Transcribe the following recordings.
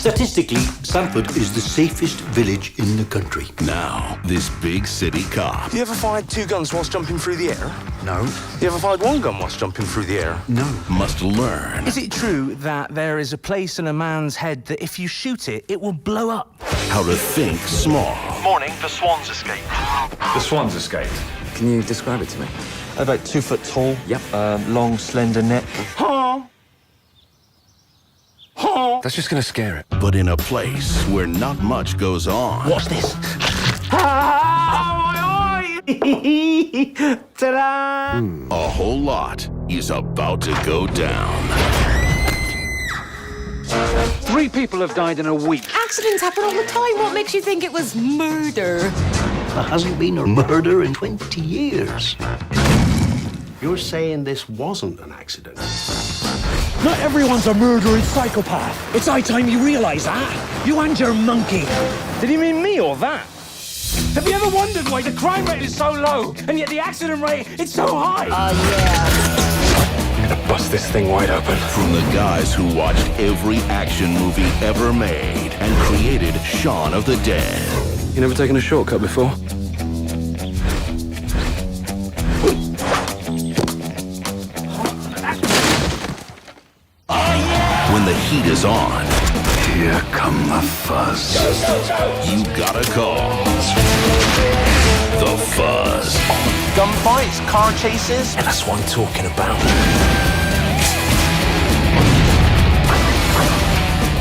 Statistically, Sanford is the safest village in the country. Now, this big city cop. You ever fired 2 guns whilst jumping through the air? No. You ever fired 1 gun whilst jumping through the air? No. Must learn Is it true that there is a place in a man's head that if you shoot it, it will blow up? how to think small. Morning, the swans escaped. The swans escaped. Can you describe it to me? About 2 foot tall. Yep. Long, slender neck. That's just gonna scare it. But in a place where not much goes on. Watch this. Ta-da! A whole lot is about to go down. 3 people have died in a week. Accidents happen all the time. What makes you think it was murder? There hasn't been a murder in 20 years. You're saying this wasn't an accident? Not everyone's a murdering psychopath. It's high time you realize that. You and your monkey. Did he mean me or that? Have you ever wondered why the crime rate is so low and yet the accident rate is so high? I'm gonna bust this thing wide open. From the guys who watched every action movie ever made and created Shaun of the Dead. You never taken a shortcut before? When the heat is on, Here come the fuzz. you gotta call the Fuzz. Gunfights, car chases. And that's what I'm talking about.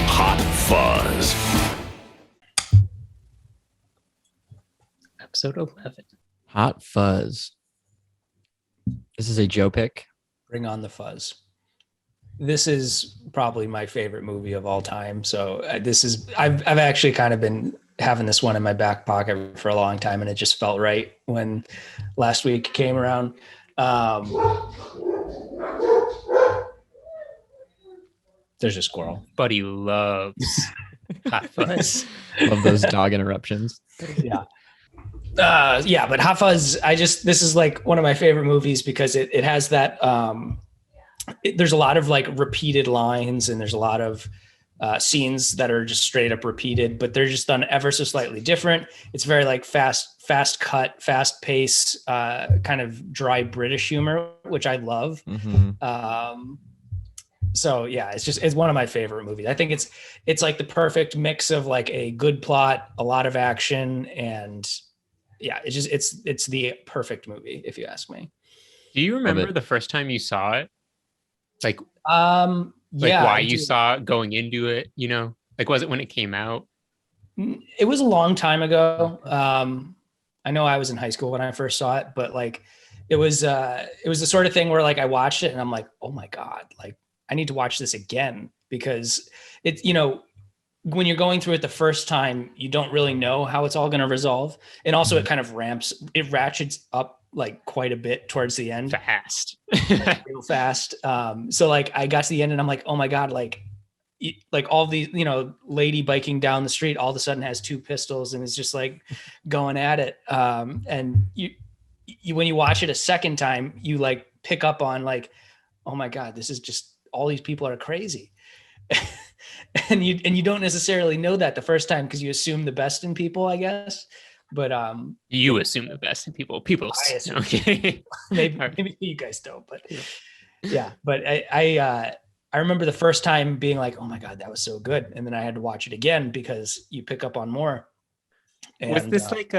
Hot Fuzz. Episode 11. Hot Fuzz. This is a Joe pick. Bring on the fuzz. This is probably my favorite movie of all time. So I've actually kind of been having this one in my back pocket for a long time, and it just felt right when last week came around. There's a squirrel. Buddy loves Hot Fuzz. Love those dog interruptions. Yeah. But Hot Fuzz, this is like one of my favorite movies because it has that, there's a lot of like repeated lines, and there's a lot of scenes that are just straight up repeated, but they're just done ever so slightly different. It's very like fast cut, fast pace, kind of dry British humor, which I love. Mm-hmm. So yeah, it's one of my favorite movies. I think it's like the perfect mix of like a good plot, a lot of action, and yeah, it's the perfect movie if you ask me. Do you remember the first time you saw it? Like, yeah, why you saw it going into it, you know? Like, was it when it came out? It was a long time ago. I know I was in high school when I first saw it, but like, it was the sort of thing where like I watched it and I'm like, oh my God, like I need to watch this again, because it's, you know, when you're going through it the first time, you don't really know how it's all going to resolve. And also it kind of ratchets up like quite a bit towards the end. Fast. Real fast. So like I got to the end and I'm like, oh my God, like all these, you know, lady biking down the street all of a sudden has 2 pistols and is just like going at it. And you when you watch it a second time, you like pick up on like, oh my God, this is just, all these people are crazy. and you don't necessarily know that the first time because you assume the best in people, I guess. But you assume the best in people. I assume. Okay. maybe you guys don't, but yeah. But I remember the first time being like, oh my God, that was so good. And then I had to watch it again because you pick up on more. And, was this like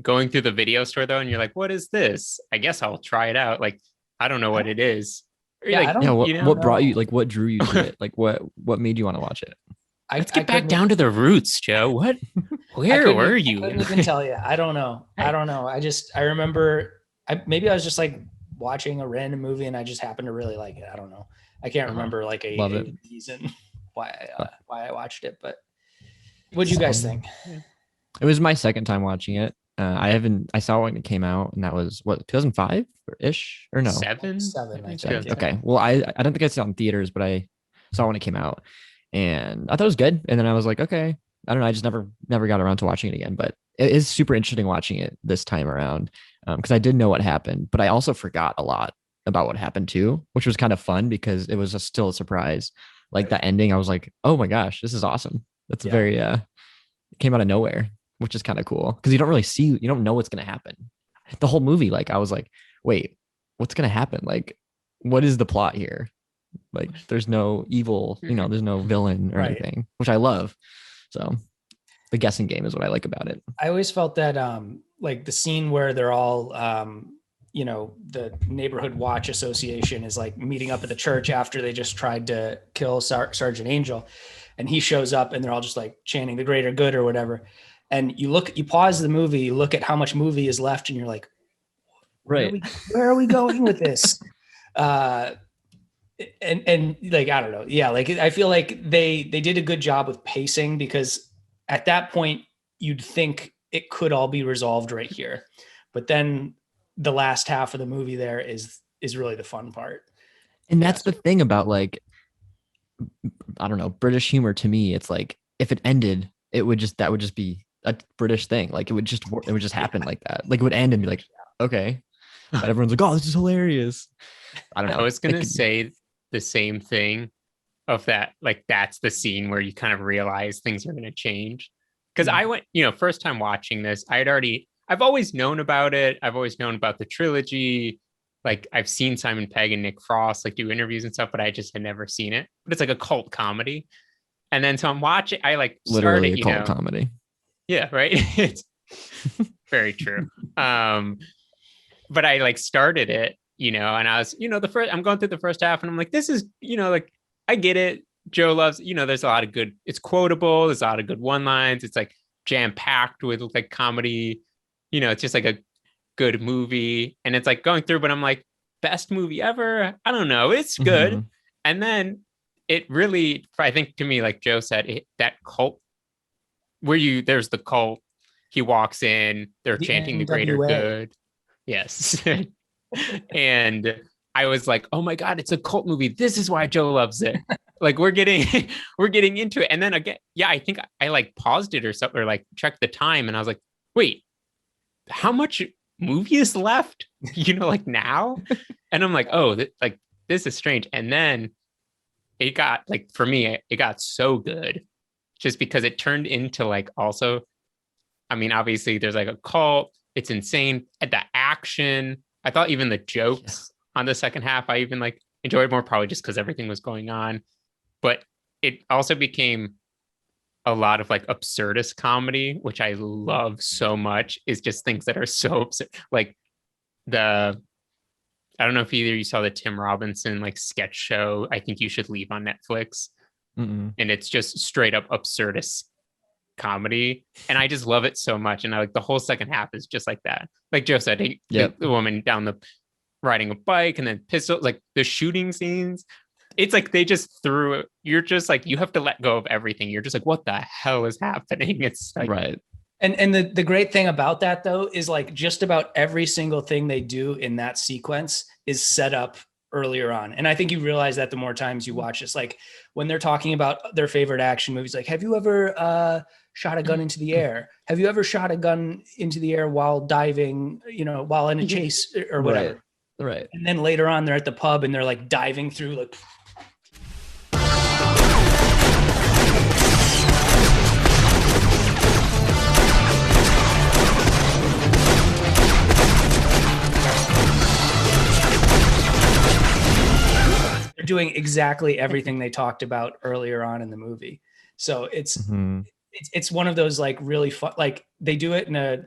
going through the video store though, and you're like, what is this? I guess I'll try it out. Like, I don't know what it is. Yeah, what brought you, like, what drew you to it? Like, what made you want to watch it? Let's get back down to the roots, Joe. Where were you? I couldn't even tell you. I don't know. I remember, maybe I was just like watching a random movie and I just happened to really like it. I don't know. I can't remember like a reason why I watched it, but what do you guys think? It was my second time watching it. I saw it when it came out, and that was what, 2005 ish or no? Seven, I think. Yeah. Okay. Well, I don't think I saw it in theaters, but I saw it when it came out, and I thought it was good. And then I was like, okay, I don't know. I just never got around to watching it again, but it is super interesting watching it this time around because I did know what happened, but I also forgot a lot about what happened too, which was kind of fun because it was still a surprise. Like the ending, I was like, oh my gosh, this is awesome. That's very it came out of nowhere, which is kind of cool because you don't know what's gonna happen. The whole movie, like I was like, wait, what's gonna happen? Like, what is the plot here? Like, there's no evil, there's no villain or anything, which I love. So the guessing game is what I like about it. I always felt that like the scene where they're all the neighborhood watch association is like meeting up at the church after they just tried to kill Sergeant Angel, and he shows up and they're all just like chanting the greater good or whatever. And you pause the movie, you look at how much movie is left, and you're like, right, where are we going with this? And like, I don't know. Yeah. Like, I feel like they did a good job with pacing, because at that point you'd think it could all be resolved right here. But then the last half of the movie there is really the fun part. And that's the thing about, like, I don't know, British humor to me. It's like, if it ended, that would just be a British thing. Like it would just happen like that. Like it would end and be like, okay. But everyone's like, oh, this is hilarious. I don't know. I was going to say the same thing of that. Like, that's the scene where you kind of realize things are going to change. Because I went, first time watching this, I've always known about it. I've always known about the trilogy. Like, I've seen Simon Pegg and Nick Frost like do interviews and stuff, but I just had never seen it. But it's like a cult comedy. And then so I'm watching, I like literally started, a cult comedy. Yeah, right. It's very true. But I like started it, and I was, I'm going through the first half and I'm like, this is, like, I get it. Joe loves, there's a lot of good, it's quotable. There's a lot of good one lines. It's like jam packed with like comedy, it's just like a good movie. And it's like going through, but I'm like, best movie ever. I don't know. It's good. Mm-hmm. And then it really, I think to me, like Joe said, that cult where there's the cult, he walks in, they're chanting the greater good. Yes. And I was like, oh my God, it's a cult movie. This is why Joe loves it. Like we're getting into it. And then again, yeah, I think I like paused it or something, or like checked the time. And I was like, wait, how much movie is left? Like now? And I'm like, oh, this is strange. And then it got, like, for me, it got so good just because it turned into like, also, I mean, obviously there's like a cult. It's insane. At the action, I thought even the jokes on the second half, I even like enjoyed more, probably just because everything was going on. But it also became a lot of like absurdist comedy, which I love so much, is just things that are so absurd. Like I don't know if either you saw the Tim Robinson like sketch show, I Think You Should Leave, on Netflix. Mm-mm. And it's just straight up absurdist comedy. And I just love it so much. And I like the whole second half is just like that. Like Joe said, the woman riding a bike, and then pistols, like the shooting scenes. It's like they just threw it. You're just like, you have to let go of everything. You're just like, what the hell is happening? It's like, right. And the great thing about that though is like just about every single thing they do in that sequence is set up earlier on. And I think you realize that the more times you watch this, like when they're talking about their favorite action movies, like, have you ever shot a gun into the air? Have you ever shot a gun into the air while diving, while in a chase or whatever? Right. And then later on, they're at the pub and they're like diving through like. They're doing exactly everything they talked about earlier on in the movie. So it's one of those like really fun, like they do it in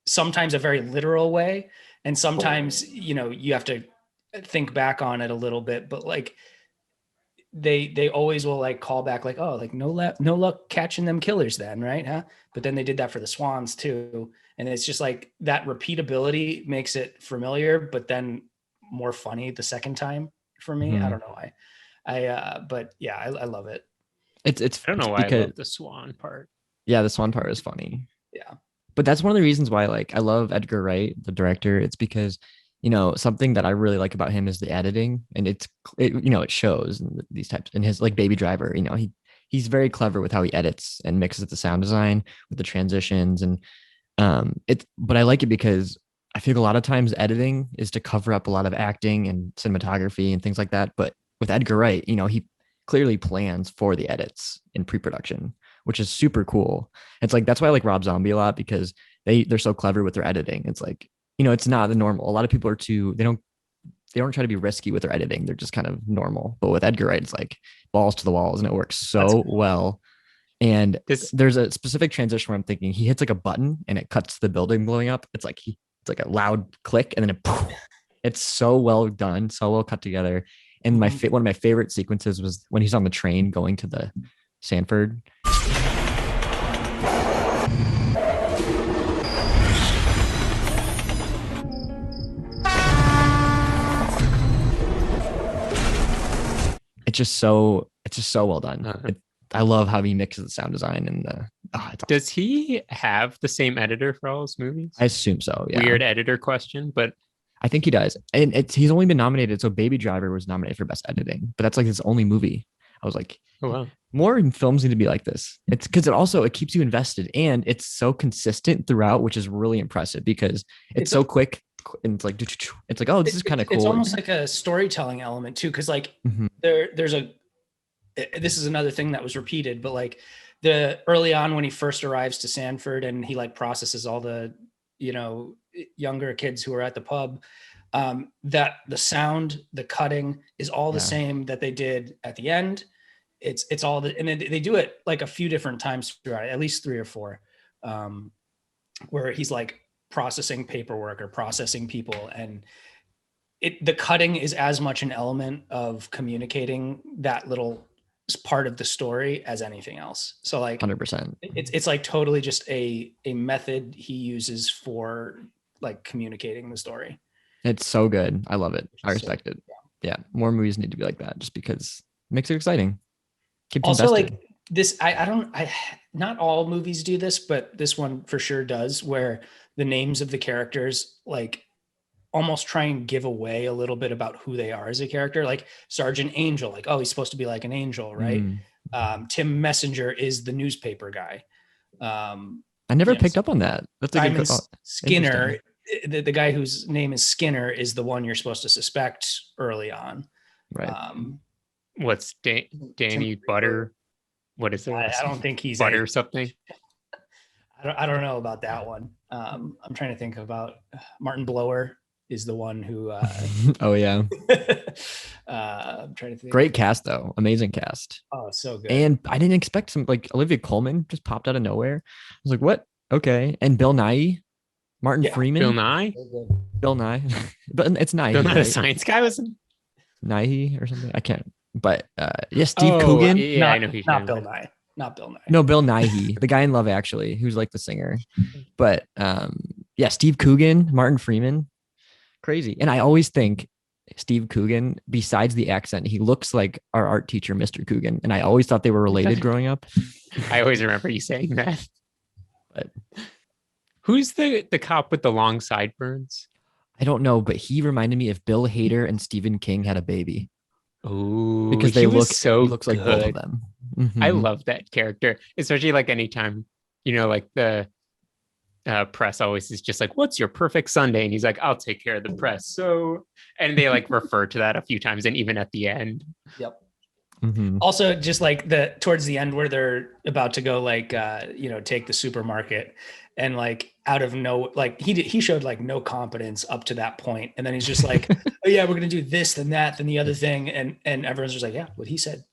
sometimes a very literal way. And sometimes, you have to think back on it a little bit, but like they always will like call back like, oh, like no luck catching them killers then, right? Huh? But then they did that for the Swans too. And it's just like that repeatability makes it familiar, but then more funny the second time for me. I don't know why. But yeah, I love it. It's I don't know why I love the Swan part. Yeah, the Swan part is funny. Yeah. But that's one of the reasons why, like, I love Edgar Wright, the director. It's because, something that I really like about him is the editing, and it shows in these types, in his like Baby Driver. He's very clever with how he edits and mixes the sound design with the transitions, and but I like it because I feel a lot of times editing is to cover up a lot of acting and cinematography and things like that. But with Edgar Wright, he clearly plans for the edits in pre-production, which is super cool. It's like that's why I like Rob Zombie a lot, because they're so clever with their editing. It's like, it's not the normal. A lot of people are they don't try to be risky with their editing. They're just kind of normal. But with Edgar Wright, it's like balls to the walls, and it works so well. And there's a specific transition where I'm thinking he hits like a button and it cuts the building blowing up. It's like it's like a loud click, and then it's so well done, so well cut together. And one of my favorite sequences was when he's on the train going to the Sanford. It's just so well done. I love how he mixes the sound design and Does he have the same editor for all his movies? I assume so. Yeah. Weird editor question, but I think he does. And he's only been nominated. So Baby Driver was nominated for best editing, but that's like his only movie. I was like, oh wow, more films need to be like this. It's because it keeps you invested, and it's so consistent throughout, which is really impressive because it's so quick. And it's like, oh, this is kind of cool. It's almost like a storytelling element too, because like this is another thing that was repeated, but like the early on when he first arrives to Sanford and he like processes all the younger kids who are at the pub, that the sound, the cutting is all the same that they did at the end. It's all and they do it like a few different times throughout, at least 3 or 4, where he's like processing paperwork or processing people, and the cutting is as much an element of communicating that little part of the story as anything else. So like 100%, it's like totally just a method he uses for like communicating the story. It's so good. I love it. I respect it. Yeah, more movies need to be like that, just because it makes it exciting. Keeps also invested. like this, I not all movies do this, but this one for sure does, where the names of the characters like almost try and give away a little bit about who they are as a character. Like Sergeant Angel, like, oh, he's supposed to be like an angel, right? Tim Messenger is the newspaper guy. I never picked up on that. That's a good Skinner, the guy whose name is Skinner, is the one you're supposed to suspect early on. Right. What's Danny Butter? What is it? I don't think he's Butter something. I don't know about that one. I'm trying to think about Martin Blower is the one who oh yeah. I'm trying to think. Great cast though. Amazing cast. Oh, so good. And I didn't expect some, like Olivia Colman just popped out of nowhere. I was like, what? Okay. And Bill Nighy, Martin Freeman. Bill Nye? Bill Nye. But it's Nighy. Bill Nye, right? the science guy, wasn't Nighy or something. I can't. But Steve Coogan. Yeah, I know he's not Bill Nye. Not Bill Nye. No, Bill Nighy, the guy in Love Actually, who's like the singer. But Steve Coogan, Martin Freeman. Crazy. And I always think Steve Coogan, besides the accent, he looks like our art teacher, Mr. Coogan. And I always thought they were related growing up. I always remember you saying that. But who's the cop with the long sideburns? I don't know, but he reminded me if Bill Hader and Stephen King had a baby. Oh, because they looks like both of them. Mm-hmm. I love that character, especially like anytime, like the press always is just like, what's your perfect Sunday? And he's like, I'll take care of the press. So, and they like refer to that a few times, and even at the end. Yep. Mm-hmm. Also, just like towards the end where they're about to go like take the supermarket, and like out of like he showed like no competence up to that point, and then he's just like, oh yeah, we're gonna do this, then that, then the other thing, and everyone's just like, yeah, what he said.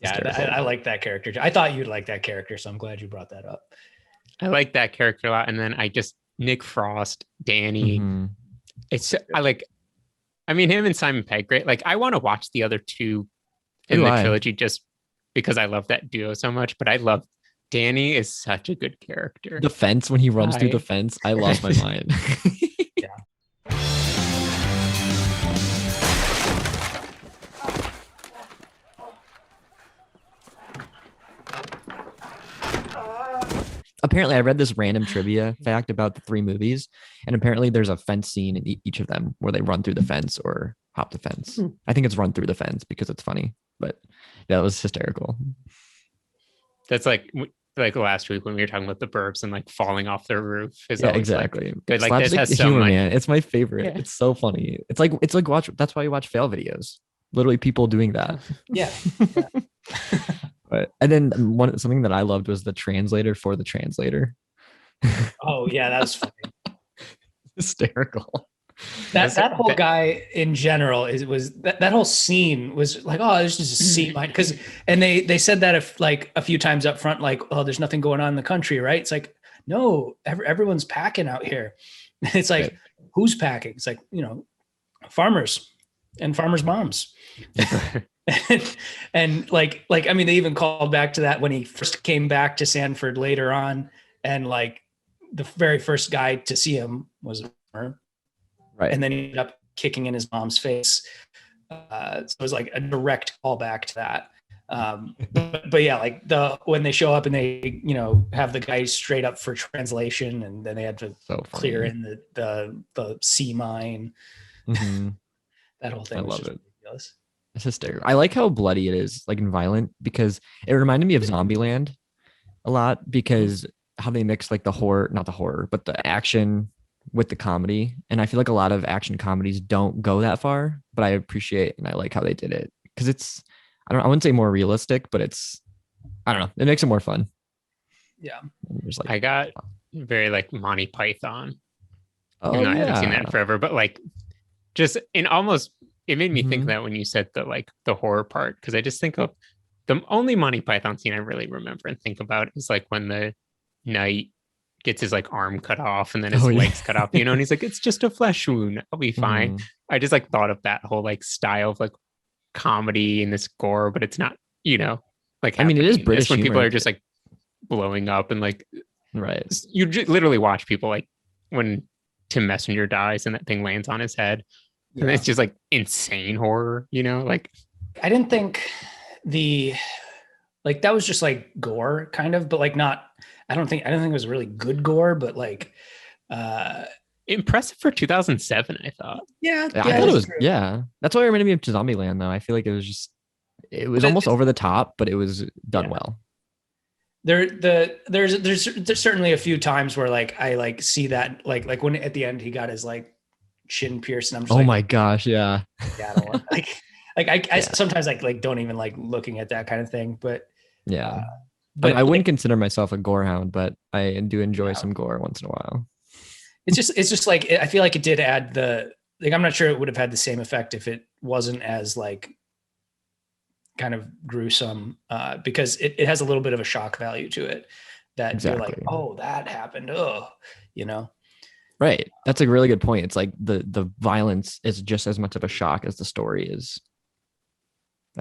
Yeah, I like that character. I thought you'd like that character, so I'm glad you brought that up. I like that character a lot, and then Nick Frost, Danny. Mm-hmm. I mean, him and Simon Pegg, great. Like, I want to watch the other two in the trilogy just because I love that duo so much. But I love Danny is such a good character. The fence, when he runs through the fence, I lost my mind. Yeah. Apparently, I read this random trivia fact about the 3 movies, and apparently there's a fence scene in each of them where they run through the fence or hop the fence. I think it's run through the fence because it's funny, but yeah, it was hysterical. That's like last week when we were talking about the Burbs and like falling off their roof. Exactly. Good. Like this has so humor, much. Man. It's my favorite. Yeah. It's so funny. It's like watch. That's why you watch fail videos. Literally, people doing that. Yeah. But and then something that I loved was the translator for the translator. Oh yeah, that's funny. Hysterical. That whole guy in general was that whole scene was like, oh, there's just a scene because and they said that if like a few times up front, like, oh, there's nothing going on in the country, right? It's like, no, everyone's packing out here. It's like, right. Who's packing? It's like, farmers and farmers' moms. and like I mean, they even called back to that when he first came back to Sanford later on, and like the very first guy to see him was a farmer. Right. And then he ended up kicking in his mom's face. So it was like a direct callback to that. But yeah, like when they show up and they, have the guy straight up for translation, and then they had to clear in the sea mine. Mm-hmm. That whole thing. I love it. Ridiculous. It's hysterical. I like how bloody it is, like and violent, because it reminded me of Zombieland a lot, because how they mix like not the horror, but the action with the comedy. And I feel like a lot of action comedies don't go that far, but I appreciate and I like how they did it, because it's, I wouldn't say more realistic, but it's, I don't know, it makes it more fun. Yeah. Like, I got very like Monty Python. Oh, I haven't seen that in forever, but like just in almost, it made me think of that when you said the horror part, because I just think of the only Monty Python scene I really remember and think about is like when the knight gets his like arm cut off and then his legs cut off, and he's like, it's just a flesh wound, I'll be fine. I just like thought of that whole like style of like comedy and this gore, but it's not, like, I mean, it is British when humor. people are just like blowing up and like, right. You literally watch people like when Tim Messenger dies and that thing lands on his head. Yeah. And it's just like insane horror, like. I didn't think that was just like gore kind of, but like not, I don't think it was really good gore, but like impressive for 2007, I thought. Yeah, I thought it was true. Yeah. That's why it reminded me of Zombieland though. I feel like it was almost over the top, but it was done well. There's certainly a few times where like I like see that like when at the end he got his like chin pierced, and I'm just my gosh, yeah. Yeah, I don't want, I sometimes like don't even like looking at that kind of thing, but yeah. But I wouldn't consider myself a gore hound, but I do enjoy some gore once in a while. It's just like, I feel like it did add I'm not sure it would have had the same effect if it wasn't as like kind of gruesome, because it has a little bit of a shock value to it that You're like, oh, that happened. Oh, Right. That's a really good point. It's like the violence is just as much of a shock as the story is.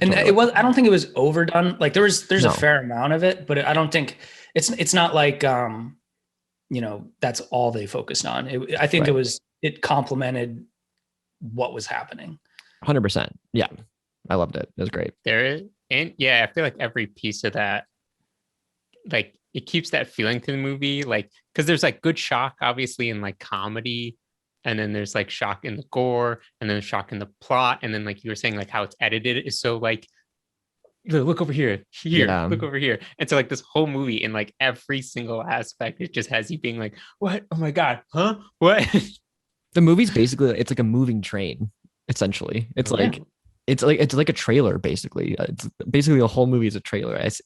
And I don't think it was overdone. Like there's a fair amount of it, but I don't think it's not like, that's all they focused on. I think it complemented what was happening. 100%. Yeah. I loved it. It was great. I feel like every piece of that, like it keeps that feeling to the movie. Like, cause there's like good shock, obviously, in like comedy. And then there's like shock in the gore, and then shock in the plot. And then like you were saying, like how it's edited is so like, look over here, look over here. And so like this whole movie in like every single aspect, it just has you being like, what? Oh my God. Huh? What? The movie's basically, it's like a moving train, essentially. It's like a trailer, basically. It's basically the whole movie is a trailer. It's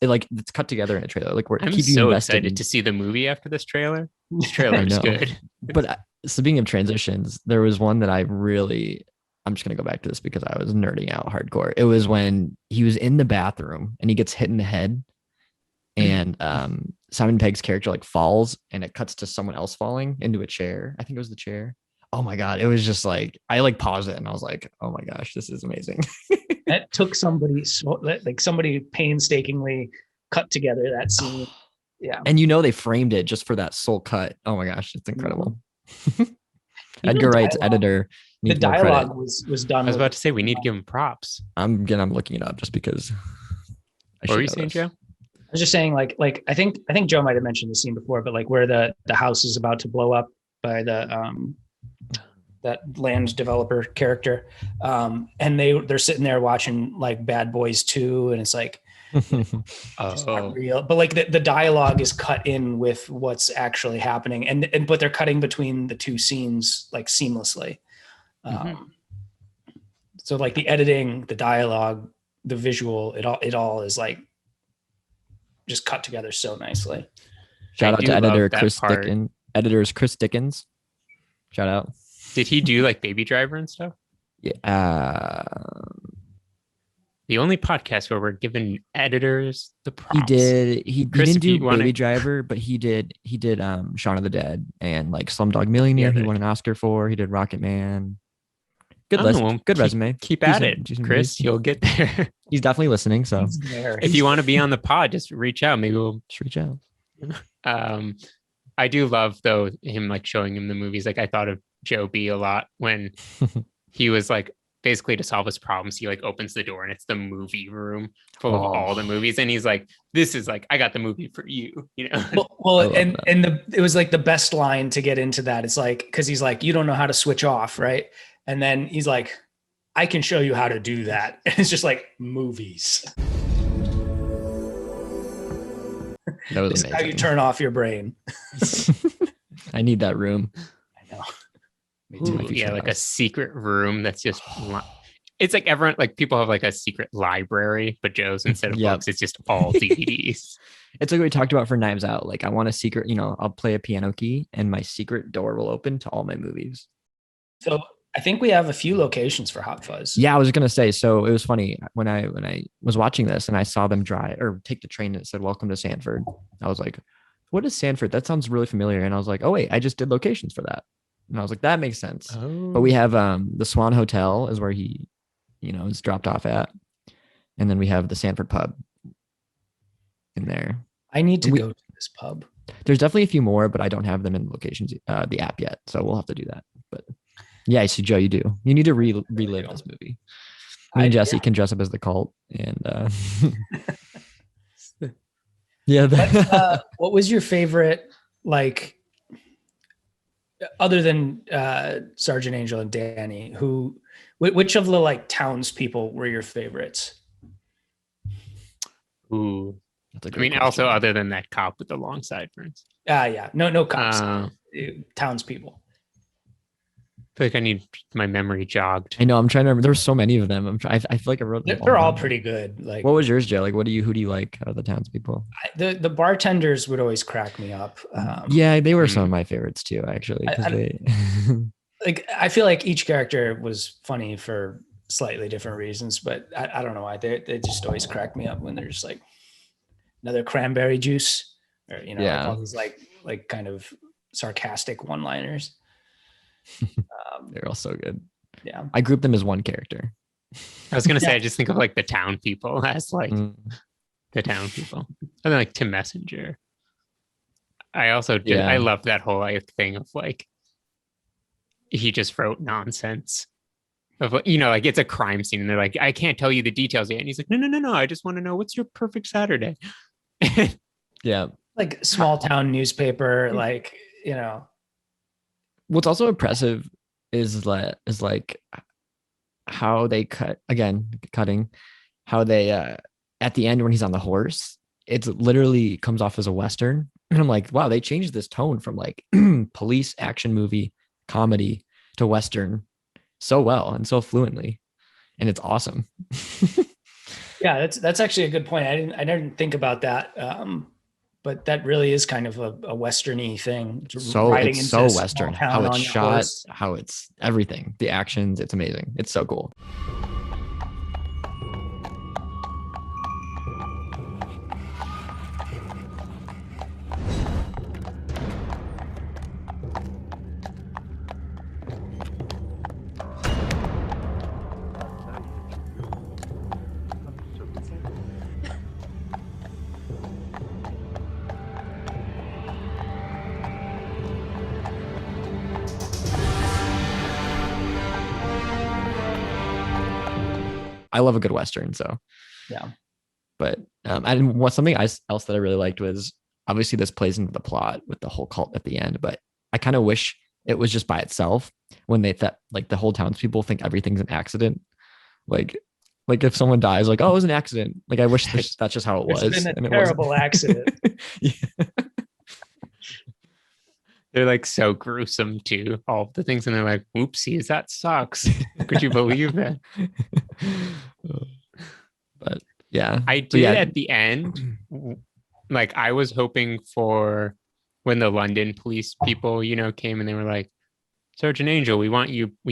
cut together in a trailer. Like I'm so excited to see the movie after this trailer. This trailer is good. But speaking of transitions, there was one that I'm just going to go back to this because I was nerding out hardcore. It was when he was in the bathroom and he gets hit in the head, and Simon Pegg's character like falls, and it cuts to someone else falling into a chair. I think it was the chair. Oh my God. It was just like, I like paused it and I was like, oh my gosh, this is amazing. That took somebody painstakingly cut together that scene. Yeah. And they framed it just for that sole cut. Oh my gosh, it's incredible. Edgar Wright's editor. The dialogue was done. I was about to say we need to give him props. I'm looking it up just because. What were you saying, Joe? I was just saying like I think Joe might have mentioned the scene before, but like where the house is about to blow up by the that land developer character, and they're sitting there watching like Bad Boys 2, and it's like it's not real, but like the dialogue is cut in with what's actually happening, and but they're cutting between the two scenes like seamlessly. So like the editing, the dialogue, the visual, it all is like just cut together so nicely. Shout out to editor that Chris part. Dickens. Editor's Chris Dickens. Shout out. Did he do like Baby Driver and stuff? Yeah. The only podcast where we're giving editors the props. He did. He Chris, didn't if you do wanna- Baby Driver, but he did Shaun of the Dead and like Slumdog Millionaire. Yeah, he won an Oscar for. He did Rocket Man. Good Oh, list. well, Good keep- resume. Keep at Decent- it, decent Chris. movies. You'll get there. He's definitely listening. So If you want to be on the pod, just reach out. Maybe we'll just reach out. I do love though him like showing him the movies. Like I thought of Joe B a lot when he was like basically to solve his problems. He like opens the door and it's the movie room full of all the movies, and he's like, "This is like I got the movie for you," you know. Well, and it was like the best line to get into that. It's like because he's like, "You don't know how to switch off, right?" And then he's like, "I can show you how to do that." And it's just like movies. That was This is amazing. how you turn off your brain. I need that room. I know. Me Ooh, too. yeah, like a secret room that's just. It's like everyone, like people have like a secret library, but Joe's instead of Yep. books, it's just all DVDs. It's like we talked about for Knives Out. Like I want a secret. I'll play a piano key, and my secret door will open to all my movies. So I think we have a few locations for Hot Fuzz. Yeah, I was gonna say. So it was funny when I was watching this and I saw them drive or take the train and it said "Welcome to Sanford." I was like, "What is Sanford? That sounds really familiar." And I was like, "Oh wait, I just did locations for that." And I was like, "That makes sense." But we have the Swan Hotel is where he, is dropped off at, and then we have the Sanford Pub in there. I need to go to this pub. There's definitely a few more, but I don't have them in locations, the app yet. So we'll have to do that. But yeah, I see, Joe, you do. You need to relive this movie. Me and Jesse can dress up as the cult. And yeah. What was your favorite, like, other than Sergeant Angel and Danny, which of the like townspeople were your favorites? Ooh. That's a I great mean, question. also other than that cop with the long sideburns. Yeah. No cops. Townspeople. I feel like I need my memory jogged. I know. I'm trying to remember. There's so many of them. I feel like I wrote them They're all down. pretty good. Like, What was yours, Joe? Like, who do you like out of the townspeople? the bartenders would always crack me up. Yeah, they were some of my favorites too, actually. 'Cause they Like, I feel like each character was funny for slightly different reasons, but I don't know why they just always crack me up when they're just like another cranberry juice, or Yeah. like all these like kind of sarcastic one-liners. they're all so good. Yeah. I grouped them as one character. I was gonna say, I just think of like the town people as like Mm. the town people, and then like Tim Messenger. I also did. Yeah. I love that whole like thing of like he just wrote nonsense of like it's a crime scene and they're like, I can't tell you the details yet, and he's like, no, I just want to know what's your perfect Saturday. Yeah. Like small town newspaper, like, What's also impressive is like how they cutting how they at the end when he's on the horse, it's literally comes off as a Western. And I'm like, wow, they changed this tone from like police action movie comedy to Western so well and so fluently. And it's awesome. yeah, that's actually a good point. I didn't think about that. But that really is kind of a Western-y thing. So Riding it's into so a small Western. town How on it's your shot, horse. how it's everything. The actions, it's amazing. It's so cool. I love a good Western. So Yeah. But something else that I really liked was obviously this plays into the plot with the whole cult at the end, but I kind of wish it was just by itself when they thought like the whole townspeople think everything's an accident. Like if someone dies, like, oh, it was an accident. Like I wish that's just how it was. It's been and a it wasn't. terrible accident. Yeah. They're like so gruesome too, all of the things, and they're like, oopsies, that sucks. Could you believe that? But yeah, I But did yeah, at the end. Like I was hoping for when the London police people, came and they were like, Sergeant Angel, we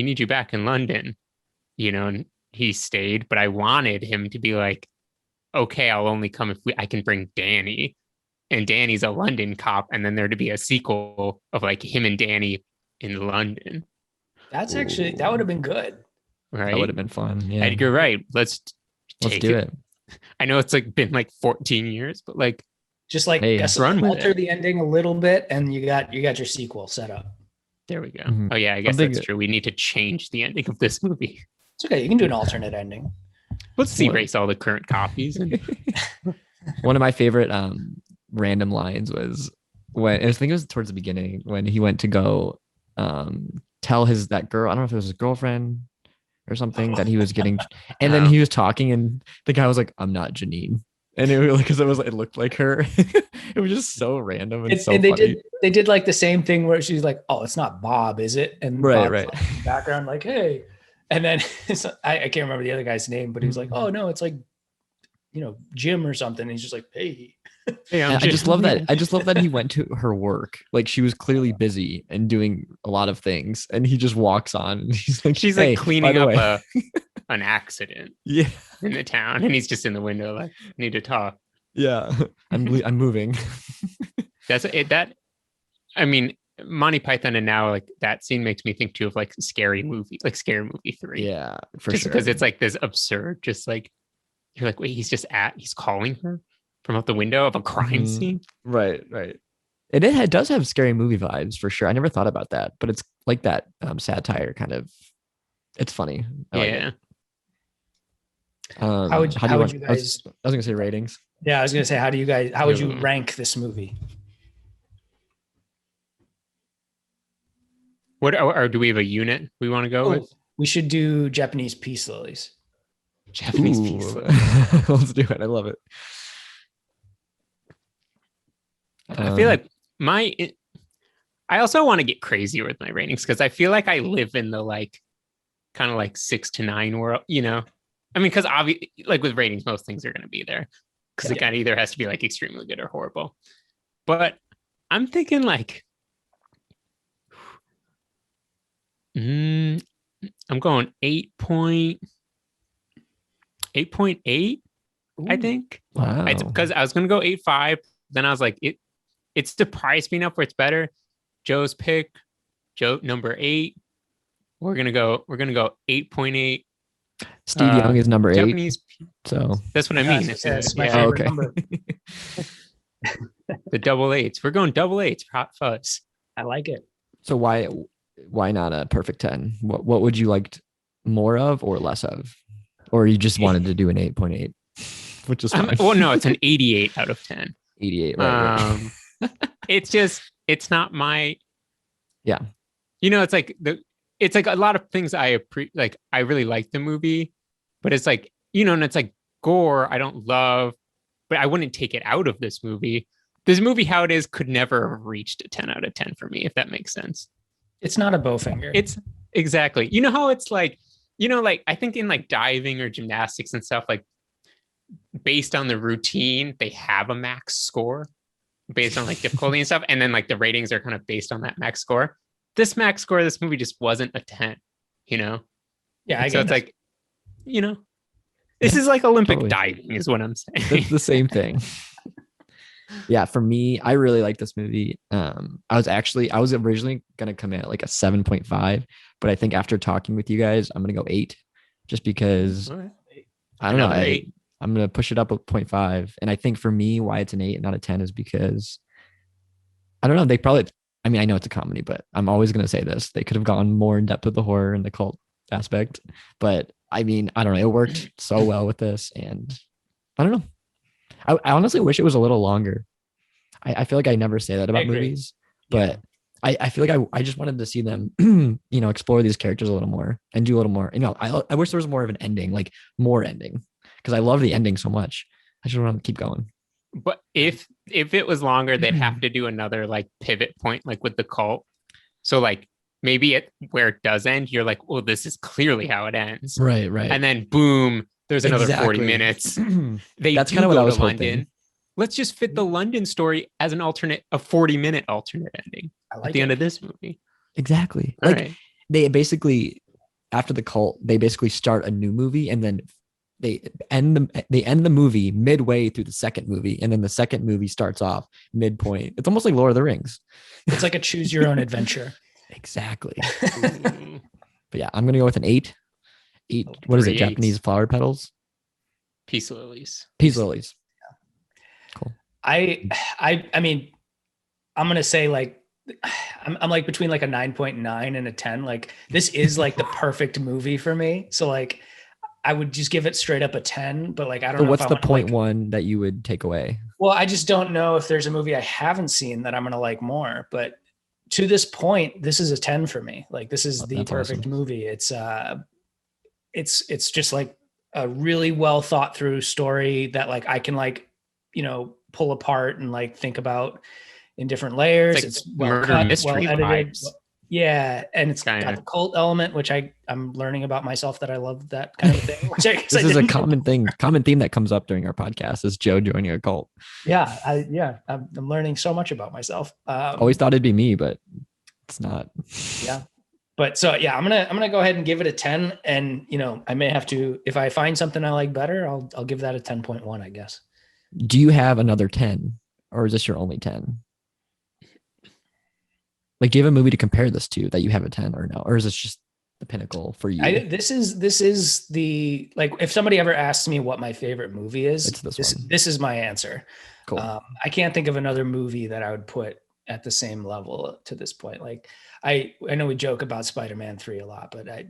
need you back in London, and he stayed, but I wanted him to be like, okay, I'll only come if I can bring Danny. And Danny's a London cop, and then there to be a sequel of like him and Danny in London. That would have been good. Right. that would have been fun. Yeah, Edgar Wright, let's do it. I know it's like been like 14 years, but like Just like Hey, run with alter it. the ending a little bit, and you got your sequel set up. There we go. Mhm. Oh yeah, I guess Something- that's true. We need to change the ending of this movie. It's okay. You can do an alternate ending. Let's erase all the current copies. And One of my favorite random lines was when I think it was towards the beginning when he went to go tell that girl, I don't know if it was his girlfriend or something, that he was getting, and then he was talking and the guy was like, I'm not Janine. And it was because it looked like her. It was just so random and so and they funny. did like the same thing where she's like, "Oh, it's not Bob, is it?" And Right, Bob's right. like in the background, like, "Hey," and then I can't remember the other guy's name, but he was like, "Oh no, it's like, Jim or something." And he's just like, "Hey." hey, And I just love that. I just love that he went to her work. Like she was clearly busy and doing a lot of things, and he just walks on and he's like, she's "Hey, like by cleaning the up way." an accident Yeah, in the town, and he's just in the window like, need to talk. yeah. I'm moving. That's it. I mean, Monty Python, and now like that scene makes me think too of like Scary Movie 3. Yeah, for just sure. because it's like this absurd, just like you're like, wait, he's calling her from out the window of a crime Mhm. scene. Right. And it does have scary movie vibes for sure. I never thought about that, but it's like that satire kind of. It's funny. I like Yeah. it. How would you I guys? was gonna say ratings. Yeah, I was gonna say, how would you Yeah. rank this movie? What or do we have a unit we want to go with? We should do Japanese peace lilies. Japanese Ooh. piece. Let's do it. I love it. I feel like I also want to get crazier with my ratings because I feel like I live in the like kind of like 6 to 9 world, I mean, because obviously, like with ratings, most things are going to be there because it kind of either has to be like extremely good or horrible. But I'm thinking like, I'm going 8.8. I think. Wow. Because I was going to go 8.5. Then I was like, it surprised me enough where it's better. Joe's pick, Joe number 8. We're gonna go 8.8. Steve Young is number 8. Japanese. So That's what I mean. That's my Yeah, favorite okay. number. the double 8s. We're going double 8s. Hot Fuzz. I like it. So why not a perfect 10? What would you like more of or less of? Or you just wanted to do an 8.8, which is fine. Well, no, it's an 88 out of 10. 88, right. It's not my. Yeah. It's like a lot of things I really like the movie, but it's like, and it's like gore I don't love, but I wouldn't take it out of this movie. This movie, how it is, could never have reached a 10 out of 10 for me, if that makes sense. It's not a Bowfinger. It's exactly, how it's like, like I think in like diving or gymnastics and stuff, like based on the routine, they have a max score based on like difficulty and stuff. And then like the ratings are kind of based on that max score. This max score of this movie just wasn't a 10, Yeah, so it's like, this is like Olympic Totally. diving is what I'm saying. It's the same thing. Yeah, for me, I really like this movie. I was originally gonna come in at like a 7.5, but I think after talking with you guys, I'm gonna go 8, just because All right. I don't know. Another 8. I'm gonna push it up a 0.5, and I think for me, why it's an 8 and not a 10 is because I don't know. They probably. I mean, I know it's a comedy, but I'm always gonna say this. They could have gone more in depth with the horror and the cult aspect, but I mean, I don't know. It worked so well with this, and I don't know. I honestly wish it was a little longer. I feel like I never say that about movies, but I feel like I just wanted to see them, explore these characters a little more and do a little more. I wish there was more of an ending, like more ending, because I love the ending so much. I just want to keep going. But if it was longer, they'd have to do another like pivot point, like with the cult. So like maybe where it does end, you're like, well, this is clearly how it ends. Right. And then boom, There's another 40 Exactly. minutes. That's kind of what I was hoping. Let's just fit the London story as a 40-minute alternate ending at the end of this movie. Exactly. All Like right. they basically, after the cult, they basically start a new movie, and then they end the movie midway through the second movie, and then the second movie starts off midpoint. It's almost like Lord of the Rings. It's like a choose your own adventure. Exactly. Ooh. But yeah, I'm gonna go with an 8. What is it? 3 8s. Japanese flower petals? Peace lilies. Peace lilies. Cool. I mean, I'm gonna say like I'm like between like a 9.9 and a 10. Like this is like the perfect movie for me. So like I would just give it straight up a 10. But like I don't So know. what's if I the wanna, point like, one that you would take away? well, I just don't know if there's a movie I haven't seen that I'm gonna like more. But to this point, this is a 10 for me. Like this is the That's perfect awesome. movie. It's just like a really well thought through story that like I can like, pull apart and like think about in different layers. It's It's like well murder cut, mystery well edited. vibes. Yeah, and it's Kinda. got the cult element, which I'm learning about myself that I love that kind of thing. Which I guess This I is a didn't- common theme that comes up during our podcast is Joe joining a cult. Yeah, I'm learning so much about myself. Always thought it'd be me, but it's not. Yeah. But so yeah, I'm gonna go ahead and give it a 10. And I may have to, if I find something I like better, I'll give that a 10.1, I guess. Do you have another 10, or is this your only 10? Like, do you have a movie to compare this to that you have a 10 or no? Or is this just the pinnacle for you? This is the, like, if somebody ever asks me what my favorite movie is, It's this one. this is my answer. Cool. I can't think of another movie that I would put at the same level to this point. Like I know we joke about Spider-Man 3 a lot, but I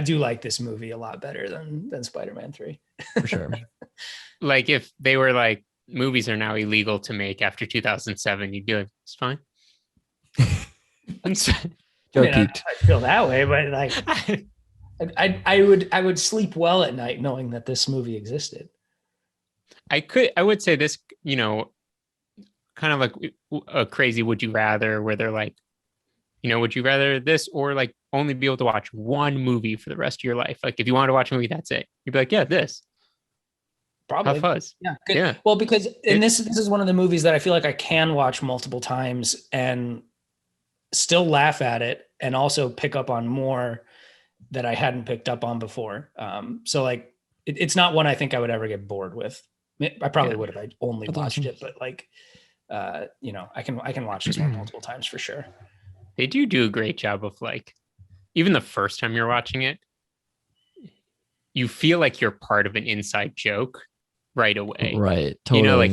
do like this movie a lot better than Spider-Man 3. For sure. Like if they were like, movies are now illegal to make after 2007, you'd be like, it's fine. Joe I peaked. feel that way, but like I would sleep well at night knowing that this movie existed. I would say this, kind of like a crazy would you rather, where they're like, would you rather this or like only be able to watch one movie for the rest of your life? Like if you want to watch a movie, that's it. You'd be like, yeah, this. Probably. Hot Fuzz. Yeah. Good. Yeah. Well, because this is one of the movies that I feel like I can watch multiple times and still laugh at it and also pick up on more that I hadn't picked up on before. So like it's not one I think I would ever get bored with. I probably would if I only That's watched awesome. it, but like I can watch this one multiple times for sure. They do a great job of like, even the first time you're watching it, you feel like you're part of an inside joke right away. Right. Totally. Like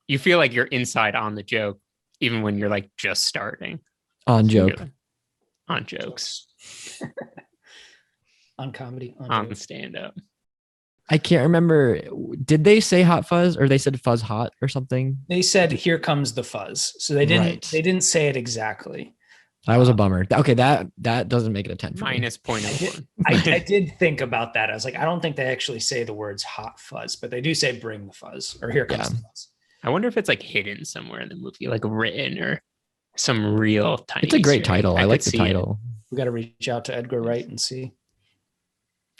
you feel like you're inside on the joke, even when you're like just starting. On joke. On jokes. On comedy. On stand up. I can't remember. Did they say Hot Fuzz or they said Fuzz Hot or something? They said, "Here comes the fuzz." So they didn't say it exactly. That was a bummer. Okay, that doesn't make it a 10 for me. Minus 0.01. I did think about that. I was like, I don't think they actually say the words "hot fuzz," but they do say "bring the fuzz" or "here comes the fuzz." I wonder if it's like hidden somewhere in the movie, like written or some real tiny. It's a great Easter egg. title. I like the could see it. title. We got to reach out to Edgar Wright and see.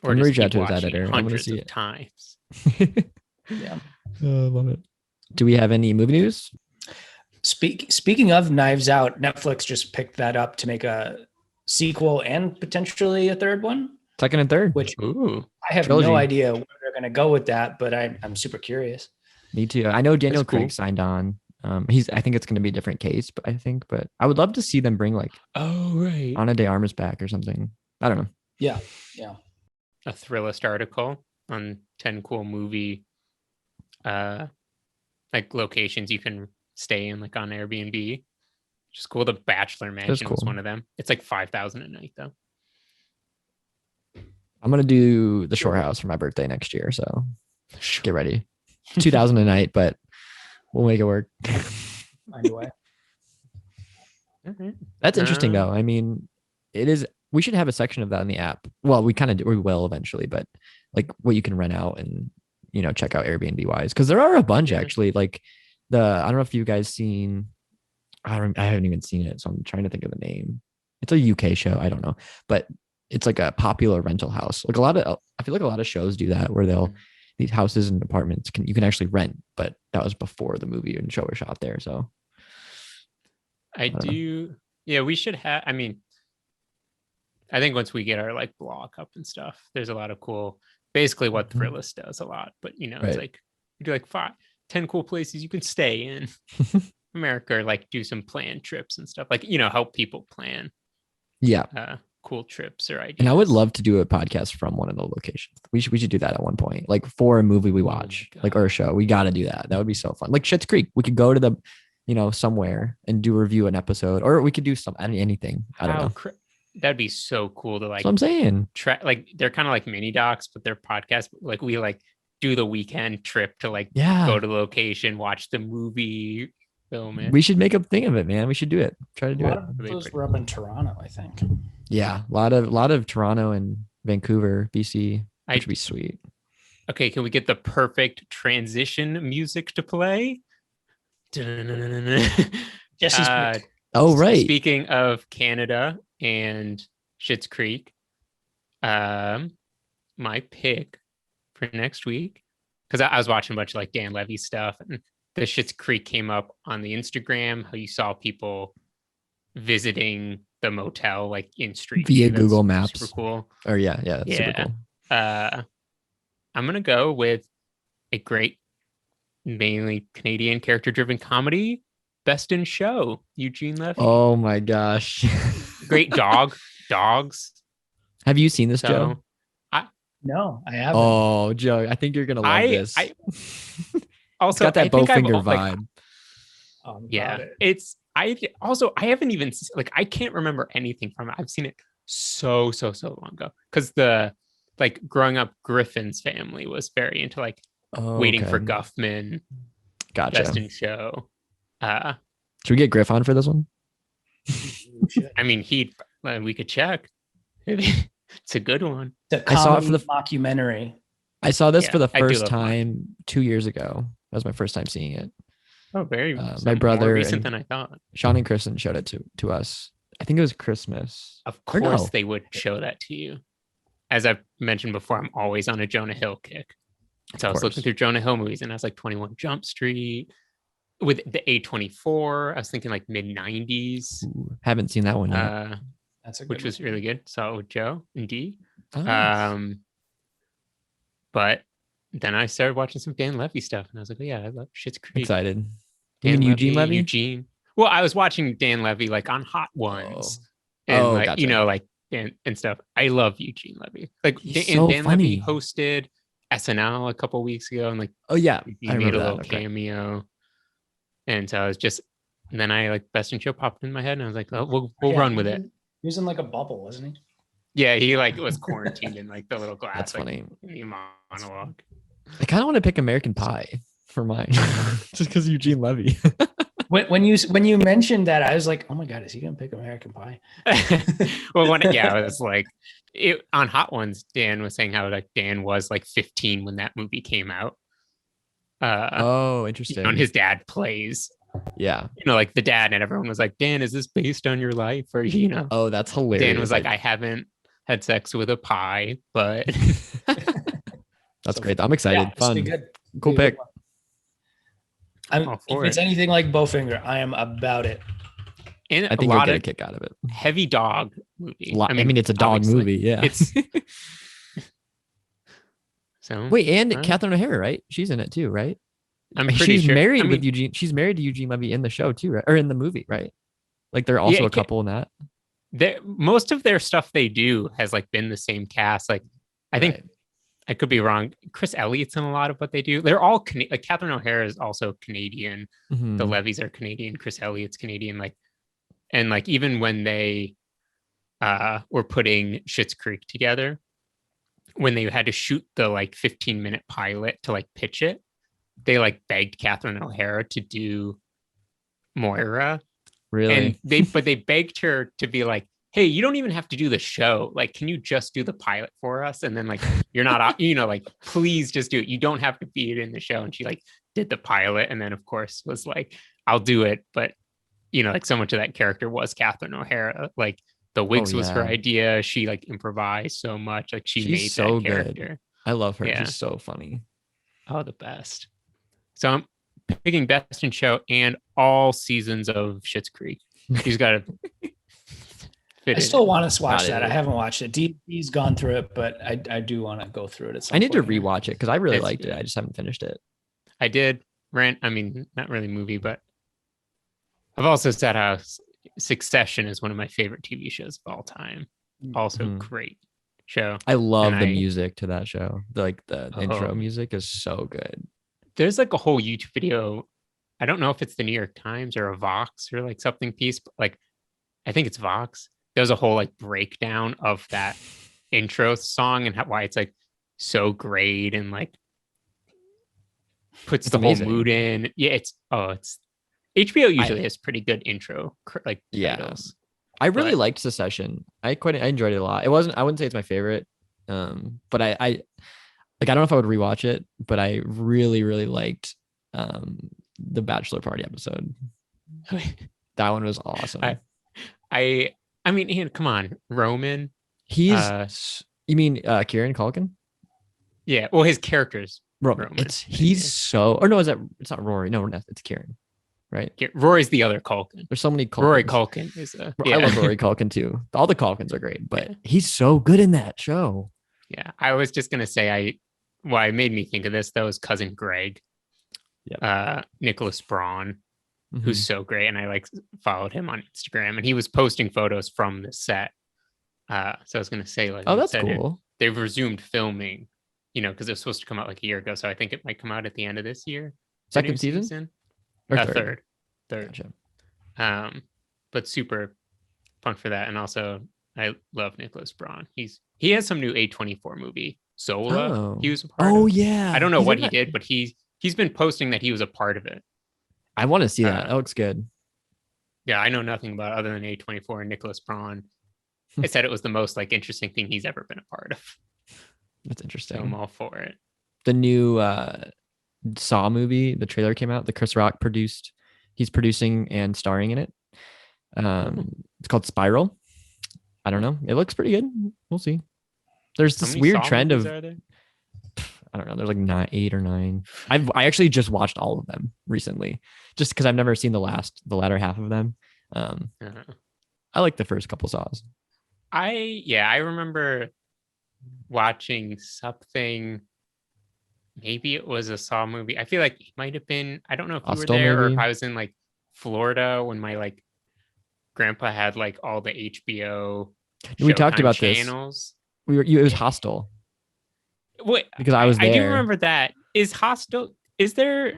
Or I'm just reach out keep to his watching editor. I wanna hundreds see of it. times. Yeah. I love it. Do we have any movie news? Speaking of Knives Out, Netflix just picked that up to make a sequel and potentially a third one. Second and third. Which Ooh. I have Trilogy. no idea where they're going to go with that, but I'm super curious. Me too. I know Daniel That's cool. Craig signed on. I think it's going to be a different case, but I would love to see them bring like Oh, right. Ana de Armas back or something. I don't know. Yeah. A Thrillist article on 10 cool movie like locations you can stay in, like on Airbnb. Which is cool. The Bachelor Mansion was cool. one of them. It's like $5,000 a night though. I'm going to do the Shore House for my birthday next year. So get ready. 2000 a night, but we'll make it work. Find a way. That's interesting though. I mean, it is, we should have a section of that in the app. Well, we will eventually, but like what you can rent out and, check out Airbnb wise. Cause there are a bunch actually, like I don't know if you guys seen, I haven't even seen it. So I'm trying to think of the name. It's a UK show. I don't know, but it's like a popular rental house. Like I feel like a lot of shows do that where these houses and apartments you can actually rent, but that was before the movie and show were shot there. So I do. Yeah, we should have. I mean, I think once we get our like block up and stuff, there's a lot of cool. Basically, what Thrillist does a lot, but it's like you do like 10 cool places you can stay in America, or like do some planned trips and stuff. Like help people plan. Yeah. Cool trips or ideas. And I would love to do a podcast from one of the locations. We should do that at one point, like for a movie we watch, like or a show. We got to do that. That would be so fun. Like Schitt's Creek, we could go to the, somewhere and review an episode, or we could do anything. I don't know. That'd be so cool to like. That's what I'm saying. Like they're kind of like mini docs, but they're podcasts. Like we like do the weekend trip to like go to the location, watch the movie, film it. We should make a thing of it, man. We should do it. Try to do it. A lot of those were up in Toronto, I think. Yeah, a lot of Toronto and Vancouver, BC, which would be sweet. Okay, can we get the perfect transition music to play? Jesse's Creek. Oh, right. Speaking of Canada and Schitt's Creek, my pick for next week, because I was watching a bunch of like Dan Levy stuff, and the Schitt's Creek came up on the Instagram, how you saw people visiting the motel like in Street via View. Google Maps. Super cool. Or that's super cool. I'm gonna go with a great, mainly Canadian character-driven comedy, Best in Show, Eugene Levy. Oh my gosh. Great dogs. Have you seen this, Joe? No, I haven't. Oh, Joe, I think you're gonna love this. Also, it's got that Bowfinger vibe. I haven't even like, I can't remember anything from it. I've seen it so long ago, because the like growing up, Griffin's family was very into like Waiting for Guffman. Gotcha. Best in Show. Should we get Griff on for this one? I mean, we could check. It's a good one. I saw it for the mockumentary. I saw this for the first time 2 years ago. That was my first time seeing it. Oh, very my brother, more recent than I thought. Sean and Kristen showed it to us. I think it was Christmas. Of course, they would show that to you. As I've mentioned before, I'm always on a Jonah Hill kick. So I was looking through Jonah Hill movies, and I was like 21 Jump Street with the A24. I was thinking like mid 90s. Haven't seen that one yet. Which was really good. Saw it with Joe and D. Oh. But then I started watching some Dan Levy stuff, and I was like, oh, yeah, I love Schitt's Creek. Excited. You mean Eugene Levy? Eugene. Well, I was watching Dan Levy like on Hot Ones, and like gotcha. like and stuff. I love Eugene Levy. Like Dan funny. Levy hosted SNL a couple weeks ago, and like he made a little cameo. And so I was just, and then I like Best in Show popped in my head, and I was like, oh, we'll run with it. He was in like a bubble, wasn't he? Yeah, he like was quarantined in like the little glass. That's funny. The monologue. I kind of want to pick American Pie for mine, just because Eugene Levy. When you mentioned that, I was like, oh my god, is he gonna pick American Pie? Well, it was like on Hot Ones. Dan was saying how like Dan was like 15 when that movie came out. Interesting. And his dad plays. Yeah. Like the dad, and everyone was like, Dan, is this based on your life? Or Oh, that's hilarious. Dan was like, I haven't had sex with a pie, but that's great. I'm excited. Yeah, fun. Good. Cool pick. If it's anything like Bowfinger, I am about it. And I think you'll get a kick out of it. Heavy dog movie. I mean, it's a dog movie. Yeah. It's so wait, and Catherine O'Hara, right? She's in it too, right? I'm pretty she's sure. married with Eugene. She's married to Eugene Levy in the show too, right? Or in the movie, right? Like they're also a couple in that. Most of their stuff they do has like been the same cast. Like I think I could be wrong. Chris Elliott's in a lot of what they do. They're all like Catherine O'Hara is also Canadian. Mm-hmm. The Levys are Canadian. Chris Elliott's Canadian. Like, and like even when they were putting Schitt's Creek together, when they had to shoot the like 15-minute pilot to like pitch it, they like begged Catherine O'Hara to do Moira. Really? And they begged her to be like, hey, you don't even have to do the show. Like, can you just do the pilot for us? And then like, you're not, like, please just do it. You don't have to be it in the show. And she like did the pilot. And then of course was like, I'll do it. But, like so much of that character was Catherine O'Hara, like The wigs Oh, was her yeah. idea. She like improvised so much. Like she She's made so that good. character. I love her. Yeah. She's so funny. Oh, the best. So I'm picking best in show and all seasons of Schitt's Creek. She's got to fit I still want to watch Got that. it. I haven't watched it. He's gone through it, but I do want to go through it at some I need to point here. rewatch it because I really It's liked it. good. I just haven't finished it. I did rant. I mean, not really movie, but I've also said how Succession is one of my favorite TV shows of all time. Also, Mhm. great show. I love And the I- music to that show. The Oh. intro music is so good. There's like a whole YouTube video. I don't know if it's the New York Times or a Vox or like something piece, but like I think it's Vox. There's a whole like breakdown of that intro song and why it's like so great and like puts It's the amazing. whole mood in. Yeah, it's HBO usually has pretty good intro like Yeah. titles. I really But- liked Secession. I enjoyed it a lot. It wasn't. I wouldn't say it's my favorite. But I like. I don't know if I would rewatch it, but I really liked the bachelor party episode. That one was awesome. I mean, Ian, come on, Roman. He's you mean Kieran Culkin? Yeah, well, his characters. Roman. He's so. Or no, it's not Rory. No, it's Kieran. Right. Rory's the other Culkin. There's so many Culkins. Rory Culkin is a. I love Rory Culkin too. All the Culkins are great, but he's so good in that show. Yeah, I was just gonna say why it made me think of this though is cousin Greg. Nicholas Braun, who's so great, and I like followed him on Instagram, and he was posting photos from the set. So I was gonna say like, Oh, you that's said cool. they've resumed filming, because it was supposed to come out like a year ago. So I think it might come out at the end of this year. the new Second season? Or Third. Gotcha. But super pumped for that, and also I love Nicholas Braun. He has some new A24 movie, Zola. Oh. He was a part Oh of. yeah. I don't know He's what in he that. did, but he's been posting that he was a part of it. I want to see that. That looks good. Yeah, I know nothing about it other than A24 and Nicholas Braun. I said it was the most like interesting thing he's ever been a part of. That's So interesting. I'm all for it. The new Saw movie, the trailer came out. The Chris Rock produced. He's producing and starring in it. It's called Spiral. I don't know. It looks pretty good. We'll see. There's How this many weird Saw trend movies of are there? I don't know. There's like 8 or 9. I actually just watched all of them recently, just because I've never seen the latter half of them. I like the first couple Saws. I remember watching something. Maybe it was a Saw movie. I feel like it might have been. I don't know if you were Hostel, there or maybe? if I was in like Florida when my like grandpa had like all the HBO. We talked Showtime about channels. this. It was Hostel Wait, because I was there. I do remember that. Is Hostel? Is there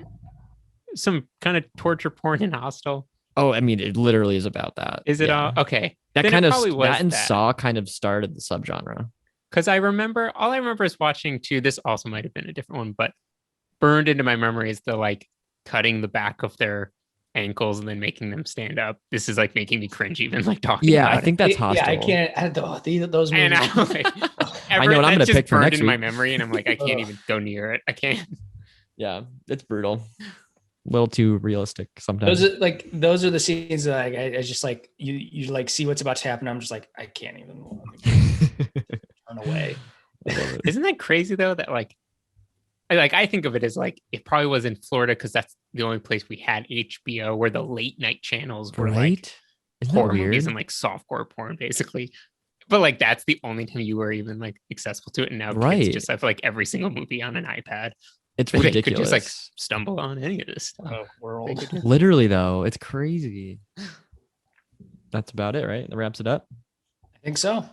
some kind of torture porn in Hostel? Oh, I mean, it literally is about that. Is it Yeah. all okay? That Then kind it of probably was that and that. Saw kind of started the subgenre. Because all I remember is watching too. This also might have been a different one, but burned into my memory is the like cutting the back of their ankles and then making them stand up. This is like making me cringe even like talking. Yeah, about I think that's Yeah, Hostel. I can't. Those movies. And I'm like, I know what I'm that's gonna just pick for burned next into my week. memory, and I'm like, I can't even go near it. I can't. Yeah, it's brutal. A little too realistic sometimes. Those are the scenes that I just like you like see what's about to happen. I'm just like I can't even turn away. Isn't that crazy though? That like I think of it as like it probably was in Florida because that's the only place we had HBO where the late night channels were like Right? Isn't that horror movies weird? and like softcore porn basically. But like that's the only time you were even like accessible to it. And now Right. kids just have like every single movie on an iPad. It's They ridiculous. could just like stumble on any of this stuff. World. Literally though, it's crazy. That's about it, right? That wraps it up. I think so.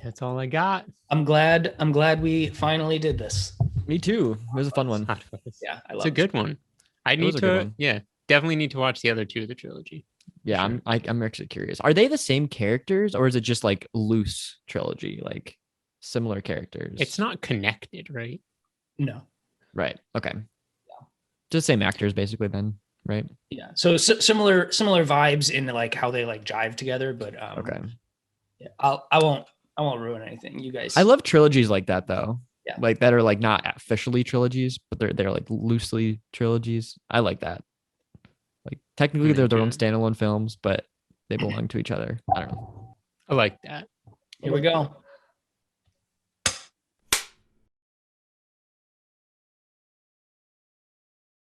That's all I got. I'm glad we finally did this. Me too. It was a fun one. Hot Fuzz. Yeah, I It's love a good one. I It need was a good to, one. yeah, definitely need to watch the other two of the trilogy. Yeah, I'm actually curious. Are they the same characters or is it just like loose trilogy, like similar characters? It's not connected, right? No. Right. Okay. Just same actors basically then, right? Yeah. So similar vibes in like how they like jive together, but Okay. yeah, I won't ruin anything. You guys. I love trilogies like that though. Yeah. Like that are like not officially trilogies, but they're like loosely trilogies. I like that. Like technically they're their own standalone films, but they belong to each other. I don't know. I like that. Here we go.